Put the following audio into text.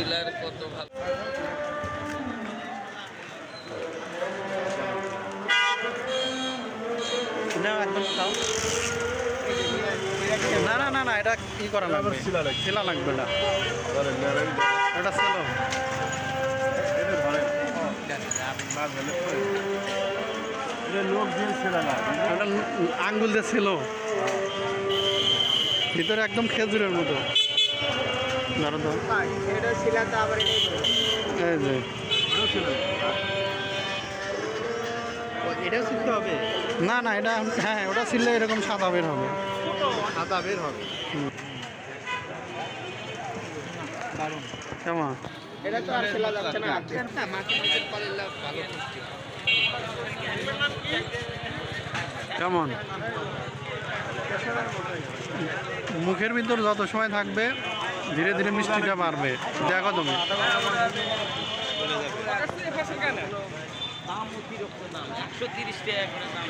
Dealer কত ভালো। না না না না, এটা কি করা লাগবে, শিলা লাগবে না, এটা ছিল আঙ্গুল দিয়ে ছিল ভিতরে একদম খেজুরের মতো। ধরো তো এই যে এটাও শিখতে হবে। না না, এটা হ্যাঁ হ্যাঁ, ওটা ছিল এরকম সাদা বের হবে। সাদা বের হবে। দারুণ। কেমন এটা তো আর ছেলা যাচ্ছে না। মাকে নিজের পালিয়ে ভালো পুষ্টি। কেমন মুখের ভিতর যত সময় থাকবে ধীরে ধীরে মিষ্টিটা বাড়বে। দেখো তুমি দাম অতিরিক্ত দাম, 130 টাকা করে দাম।